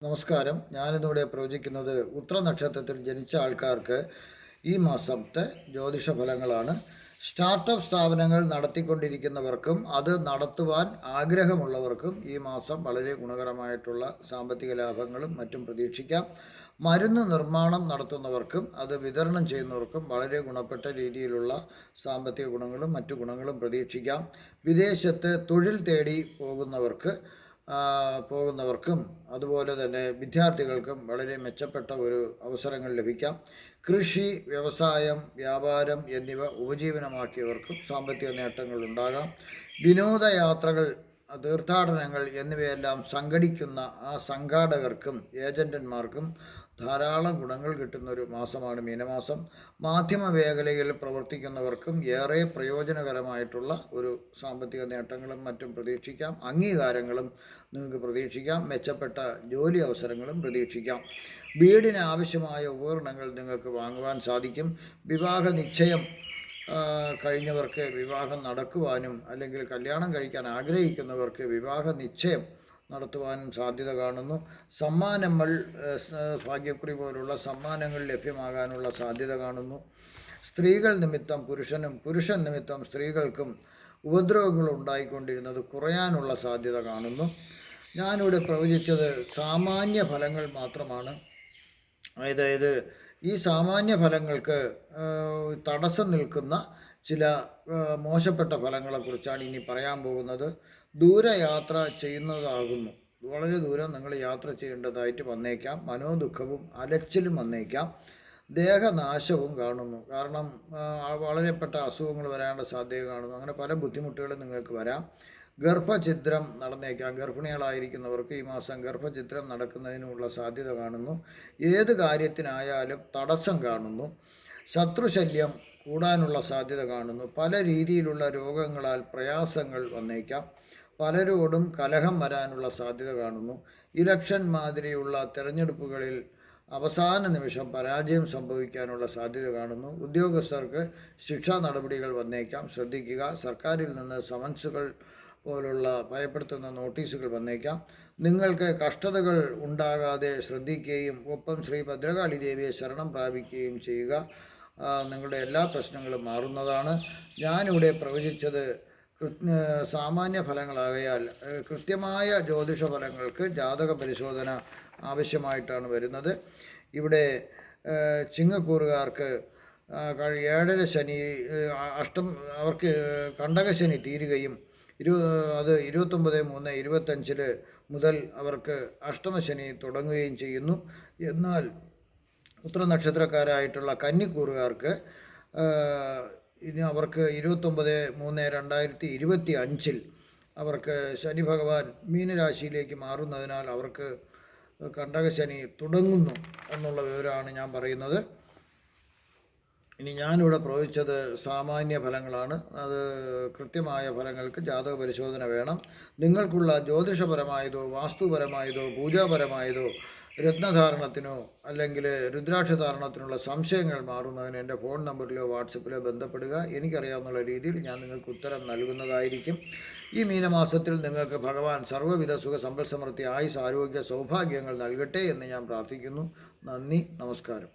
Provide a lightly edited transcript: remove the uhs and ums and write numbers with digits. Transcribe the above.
നമസ്കാരം. ഞാനിന്നിവിടെ പ്രവചിക്കുന്നത് ഉത്ര നക്ഷത്രത്തിൽ ജനിച്ച ആൾക്കാർക്ക് ഈ മാസത്തെ ജ്യോതിഷ ഫലങ്ങളാണ്. സ്റ്റാർട്ടപ്പ് സ്ഥാപനങ്ങൾ നടത്തിക്കൊണ്ടിരിക്കുന്നവർക്കും അത് നടത്തുവാൻ ആഗ്രഹമുള്ളവർക്കും ഈ മാസം വളരെ ഗുണകരമായിട്ടുള്ള സാമ്പത്തിക ലാഭങ്ങളും മറ്റും പ്രതീക്ഷിക്കാം. മരുന്ന് നിർമ്മാണം നടത്തുന്നവർക്കും അത് വിതരണം ചെയ്യുന്നവർക്കും വളരെ ഗുണപ്പെട്ട രീതിയിലുള്ള സാമ്പത്തിക ഗുണങ്ങളും മറ്റു ഗുണങ്ങളും പ്രതീക്ഷിക്കാം. വിദേശത്ത് തൊഴിൽ തേടി പോകുന്നവർക്കും അതുപോലെ തന്നെ വിദ്യാർത്ഥികൾക്കും വളരെ മെച്ചപ്പെട്ട ഒരു അവസരങ്ങൾ ലഭിക്കാം. കൃഷി, വ്യവസായം, വ്യാപാരം എന്നിവ ഉപജീവനമാക്കിയവർക്കും സാമ്പത്തിക നേട്ടങ്ങൾ ഉണ്ടാകാം. വിനോദയാത്രകൾ, തീർത്ഥാടനങ്ങൾ എന്നിവയെല്ലാം സംഘടിക്കുന്ന ആ സംഘാടകർക്കും ഏജന്റന്മാർക്കും ധാരാളം ഗുണങ്ങൾ കിട്ടുന്ന ഒരു മാസമാണ് മീനമാസം. മാധ്യമ മേഖലയിൽ പ്രവർത്തിക്കുന്നവർക്കും ഏറെ പ്രയോജനകരമായിട്ടുള്ള ഒരു സാമ്പത്തിക നേട്ടങ്ങളും മറ്റും പ്രതീക്ഷിക്കാം. അംഗീകാരങ്ങളും നിങ്ങൾക്ക് പ്രതീക്ഷിക്കാം. മെച്ചപ്പെട്ട ജോലി അവസരങ്ങളും പ്രതീക്ഷിക്കാം. വീടിന് ആവശ്യമായ ഉപകരണങ്ങൾ നിങ്ങൾക്ക് വാങ്ങുവാൻ സാധിക്കും. വിവാഹ നിശ്ചയം കഴിഞ്ഞവർക്ക് വിവാഹം നടക്കുവാനും അല്ലെങ്കിൽ കല്യാണം കഴിക്കാൻ ആഗ്രഹിക്കുന്നവർക്ക് വിവാഹ നിശ്ചയം നടത്തുവാനും സാധ്യത കാണുന്നു. സമ്മാനങ്ങൾ, ഭാഗ്യക്കുറി പോലുള്ള സമ്മാനങ്ങൾ ലഭ്യമാകാനുള്ള സാധ്യത കാണുന്നു. സ്ത്രീകൾ നിമിത്തം പുരുഷൻ നിമിത്തം സ്ത്രീകൾക്കും ഉപദ്രവങ്ങൾ ഉണ്ടായിക്കൊണ്ടിരുന്നത് കുറയാനുള്ള സാധ്യത കാണുന്നു. ഞാനിവിടെ പ്രവചിച്ചത് സാമാന്യ ഫലങ്ങൾ മാത്രമാണ്. അതായത് ഈ സാമാന്യ ഫലങ്ങൾക്ക് തടസ്സം നിൽക്കുന്ന ചില മോശപ്പെട്ട ഫലങ്ങളെക്കുറിച്ചാണ് ഇനി പറയാൻ പോകുന്നത്. ദൂരയാത്ര ചെയ്യുന്നതാകുന്നു. വളരെ ദൂരം നിങ്ങൾ യാത്ര ചെയ്യേണ്ടതായിട്ട് വന്നേക്കാം. മനോദുഃഖവും അലച്ചിലും വന്നേക്കാം. ദേഹനാശവും കാണുന്നു. കാരണം വളരെപ്പെട്ട അസുഖങ്ങൾ വരാനുള്ള സാധ്യത കാണുന്നു. അങ്ങനെ പല ബുദ്ധിമുട്ടുകളും നിങ്ങൾക്ക് വരാം. ഗർഭഛിദ്രം നടന്നേക്കാം. ഗർഭിണികളായിരിക്കുന്നവർക്ക് ഈ മാസം ഗർഭഛിദ്രം നടക്കുന്നതിനുള്ള സാധ്യത കാണുന്നു. ഏത് കാര്യത്തിനായാലും തടസ്സം കാണുന്നു. ശത്രുശല്യം കൂടാനുള്ള സാധ്യത കാണുന്നു. പല രീതിയിലുള്ള രോഗങ്ങളാൽ പ്രയാസങ്ങൾ വന്നേക്കാം. പലരോടും കലഹം വരാനുള്ള സാധ്യത കാണുന്നു. ഇലക്ഷൻ മാതിരിയുള്ള തിരഞ്ഞെടുപ്പുകളിൽ അവസാന നിമിഷം പരാജയം സംഭവിക്കാനുള്ള സാധ്യത കാണുന്നു. ഉദ്യോഗസ്ഥർക്ക് ശിക്ഷാ നടപടികൾ വന്നേക്കാം, ശ്രദ്ധിക്കുക. സർക്കാരിൽ നിന്ന് സമൻസുകൾ പോലുള്ള ഭയപ്പെടുത്തുന്ന നോട്ടീസുകൾ വന്നേക്കാം. നിങ്ങൾക്ക് കഷ്ടതകൾ ഉണ്ടാകാതെ ശ്രദ്ധിക്കുകയും ഒപ്പം ശ്രീ ഭദ്രകാളി ദേവിയെ ശരണം പ്രാപിക്കുകയും ചെയ്യുക. നിങ്ങളുടെ എല്ലാ പ്രശ്നങ്ങളും മാറുന്നതാണ്. ഞാനിവിടെ പ്രവചിച്ചത് സാമാന്യ ഫലങ്ങളാകയാൽ കൃത്യമായ ജ്യോതിഷ ഫലങ്ങൾക്ക് ജാതക പരിശോധന ആവശ്യമായിട്ടാണ് വരുന്നത്. ഇവിടെ ചിങ്ങക്കൂറുകാർക്ക് 7.5 ശനി അവർക്ക് കണ്ടകശനി തീരുകയും അത് 29/3/25 മുതൽ അവർക്ക് അഷ്ടമശനി തുടങ്ങുകയും ചെയ്യുന്നു. എന്നാൽ ഉത്തരനക്ഷത്രക്കാരായിട്ടുള്ള കന്നിക്കൂറുകാർക്ക് ഇനി അവർക്ക് 29/3/2025 അവർക്ക് ശനി ഭഗവാൻ മീനരാശിയിലേക്ക് മാറുന്നതിനാൽ അവർക്ക് കണ്ടകശനി തുടങ്ങുന്നു എന്നുള്ള വിവരമാണ് ഞാൻ പറയുന്നത്. ഇനി ഞാനിവിടെ പ്രവചിച്ചത് സാമാന്യ ഫലങ്ങളാണ്. അത് കൃത്യമായ ഫലങ്ങൾക്ക് ജാതക പരിശോധന വേണം. നിങ്ങൾക്കുള്ള ജ്യോതിഷപരമായതോ വാസ്തുപരമായതോ പൂജാപരമായതോ രത്നധാരണത്തിനോ അല്ലെങ്കിൽ രുദ്രാക്ഷധാരണത്തിനുള്ള സംശയങ്ങൾ മാറുന്നതിന് എൻ്റെ ഫോൺ നമ്പറിലോ വാട്സപ്പിലോ ബന്ധപ്പെടുക. എനിക്കറിയാവുന്ന രീതിയിൽ ഞാൻ നിങ്ങൾക്ക് ഉത്തരം നൽകുന്നതായിരിക്കും. ഈ മീനമാസത്തിൽ നിങ്ങൾക്ക് ഭഗവാൻ സർവ്വവിധ സുഖ സമ്പൽ സമൃദ്ധി, ആയുസ്, ആരോഗ്യ, സൗഭാഗ്യങ്ങൾ നൽകട്ടെ എന്ന് ഞാൻ പ്രാർത്ഥിക്കുന്നു. നന്ദി, നമസ്കാരം.